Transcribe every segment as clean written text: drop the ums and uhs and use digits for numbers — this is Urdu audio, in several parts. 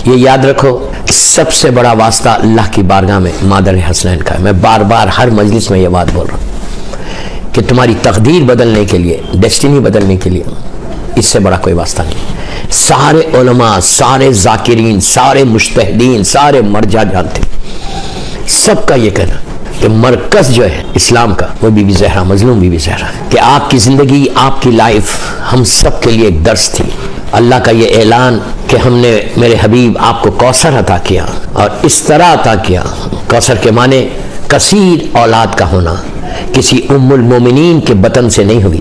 یہ یاد رکھو سب سے بڑا واسطہ اللہ کی بارگاہ میں مادر حسنین کا ہے. میں بار بار ہر مجلس میں یہ بات بول رہا ہوں کہ تمہاری تقدیر بدلنے کے لیے، ڈیسٹینی بدلنے کے لیے اس سے بڑا کوئی واسطہ نہیں. سارے علماء، سارے ذاکرین، سارے مجتہدین، سارے مرجع جانتے ہیں، سب کا یہ کہنا کہ مرکز جو ہے اسلام کا وہ بی بی زہرا، مظلوم بی بی زہرا ہے. کہ آپ کی زندگی، آپ کی لائف ہم سب کے لیے ایک درس تھی. اللہ کا یہ اعلان کہ ہم نے میرے حبیب آپ کو کوثر عطا کیا، اور اس طرح عطا کیا. کوثر کے معنی کثیر اولاد کا ہونا، کسی ام المومنین کے بطن سے نہیں ہوئی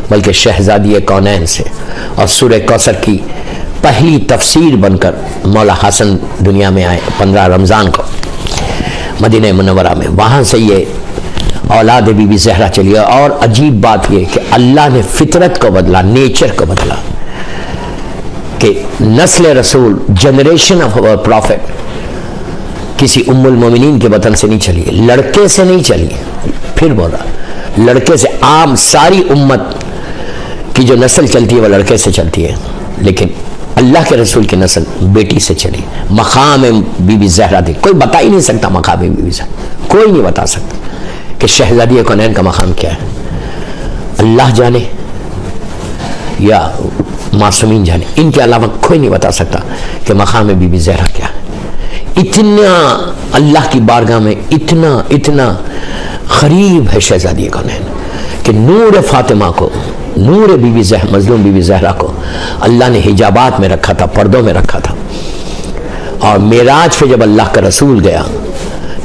بلکہ شہزادی کونین سے. اور سورہ کوثر کی پہلی تفسیر بن کر مولا حسن دنیا میں آئے 15 رمضان کو مدینہ منورہ میں. وہاں سے یہ اولاد بی بی زہرا چلی. اور عجیب بات یہ کہ اللہ نے فطرت کو بدلا، نیچر کو بدلا، کہ نسل رسول، جنریشن آف اور پروفٹ کسی ام المومنین کے بطن سے نہیں چلی، لڑکے سے نہیں چلی. پھر بول رہا لڑکے سے، عام ساری امت کی جو نسل چلتی ہے وہ لڑکے سے چلتی ہے، لیکن اللہ کے رسول کی نسل بیٹی سے چلی. مقام بی بی زہرا تھی، کوئی بتا ہی نہیں سکتا مقام بی بی زہرا، کوئی نہیں بتا سکتا کہ شہزادی کونین کا مقام کیا ہے. اللہ جانے یا معصومین جانے، ان کے علاوہ کوئی نہیں بتا سکتا کہ مقام بی بی زہرا کیا ہے. اتنا اللہ کی بارگاہ میں اتنا قریب ہے شہزادی کونین کہ نور فاطمہ کو، نور بی بی زہرا، مظلوم بی بی زہرا کو اللہ نے حجابات میں رکھا تھا، پردوں میں رکھا تھا. اور معراج پہ جب اللہ کا رسول گیا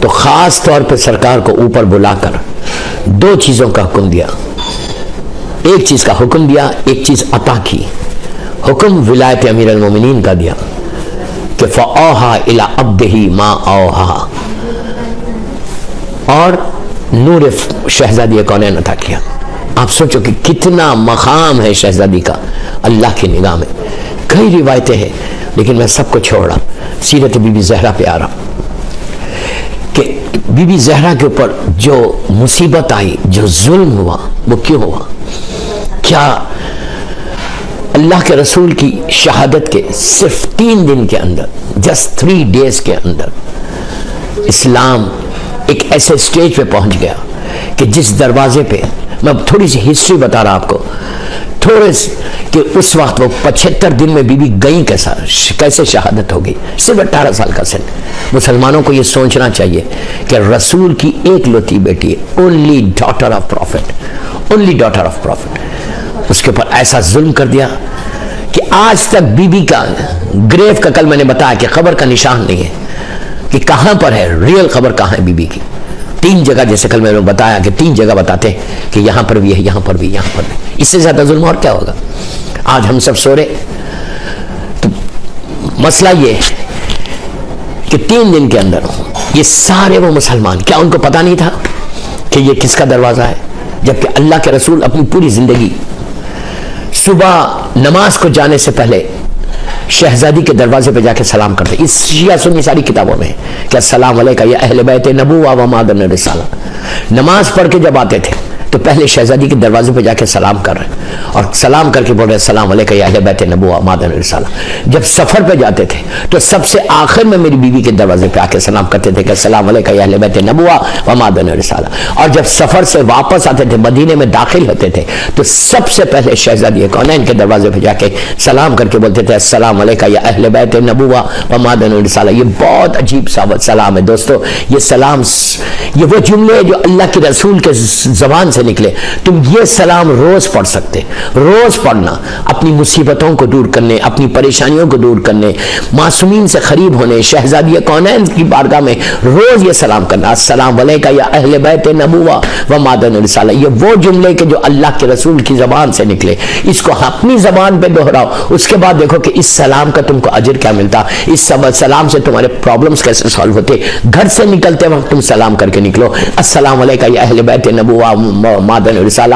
تو خاص طور پہ سرکار کو اوپر بلا کر 2 چیزوں کا حکم دیا. ایک چیز کا حکم دیا، ایک چیز عطا کی. حکم ولایت امیر المومنین کا دیا کہ فَأَوْحَىٰ إِلَىٰ عَبْدِهِ مَا أَوْحَىٰ، اور نور شہزادی کونین عطا کیا. آپ سوچو کہ کتنا مقام ہے شہزادی کا اللہ کی نگاہ میں. کئی روایتیں ہیں لیکن میں سب کو چھوڑ رہا، سیرت بی بی زہرا پہ آ رہا کہ بی بی زہرا کے اوپر جو مصیبت آئی، جو ظلم ہوا، وہ کیوں ہوا؟ کیا اللہ کے رسول کی شہادت کے صرف 3 دن کے اندر، جسٹ 3 days کے اندر، اسلام ایک ایسے سٹیج پہ پہنچ گیا کہ جس دروازے پہ، میں تھوڑی سی ہسٹری بتا رہا آپ کو تھوڑے کہ اس وقت وہ 75 دن میں بی بی گئی کیسے شہادت ہو گئی، صرف 18 سال کا سن. مسلمانوں کو یہ سوچنا چاہیے کہ رسول کی ایک لوتی بیٹی ہے، اونلی ڈاٹر آف پروفٹ، اس کے اوپر ایسا ظلم کر دیا کہ آج تک بی بی کا گریو کا، کل میں نے بتایا کہ قبر کا نشان نہیں ہے کہ کہاں پر ہے، ریل قبر کہاں ہے بی بی کی. 3 جگہ، جیسے کل میں نے بتایا کہ 3 جگہ بتاتے ہیں کہ یہاں پر بھی ہے، یہاں پر بھی، یہاں پر بھی. اس سے زیادہ ظلم اور کیا ہوگا؟ آج ہم سب سو رہے. تو مسئلہ یہ ہے کہ 3 دن کے اندر یہ سارے وہ مسلمان، کیا ان کو پتہ نہیں تھا کہ یہ کس کا دروازہ ہے؟ جبکہ اللہ کے رسول اپنی پوری زندگی صبح نماز کو جانے سے پہلے شہزادی کے دروازے پہ جا کے سلام کرتے. اس شیعہ سنی ساری کتابوں میں کہ السلام علیکہ یا اہل بیت نبوہ و مادن رسالہ. نماز پڑھ کے جب آتے تھے تو پہلے شہزادی کے دروازے پہ جا کے سلام کر رہے ہیں، اور سلام کر کے بول رہے السلام علیکہ یا اہل بیت نبوہ و مادن رسالہ. جب سفر پہ جاتے تھے تو سب سے آخر میں میری بیوی کے دروازے پہ آ کے سلام کرتے تھے کہ السلام علیکہ یا اہل بیت نبوہ و مادن رسالہ. اور جب سفر سے واپس آتے تھے، مدینے میں داخل ہوتے تھے، تو سب سے پہلے شہزادی کونین کے دروازے پہ جا کے سلام کر کے بولتے تھے السلام علیکہ یا اہل بیت نبوہ و مادن رسالہ. یہ بہت عجیب سلام ہے دوستو. یہ سلام، یہ وہ جملے جو اللہ کے رسول کے زبان سے نکلے. تم یہ سلام روز پڑھ سکتے، روز پڑھنا، اپنی مصیبتوں کو دور کرنے، اپنی پریشانیوں کو دور کرنے، معصومین سے قریب ہونے، شہزادی کونین کی بارگاہ میں روز یہ سلام کرنا السلام علیکہ یا اہل بیت نبوہ و مادن رسالہ. یہ وہ جملے کہ جو اللہ کے رسول کی زبان سے نکلے، اس کو اپنی زبان پہ دہراؤ. اس کے بعد دیکھو کہ اس سلام کا تم کو اجر کیا ملتا، اس سلام سے تمہارے پرابلمز کیسے سالو ہوتے. گھر سے نکلتے وقت تم سلام کر کے نکلو السلام علیکہ یا اہل بیت نبوہ و مادن رسالہ.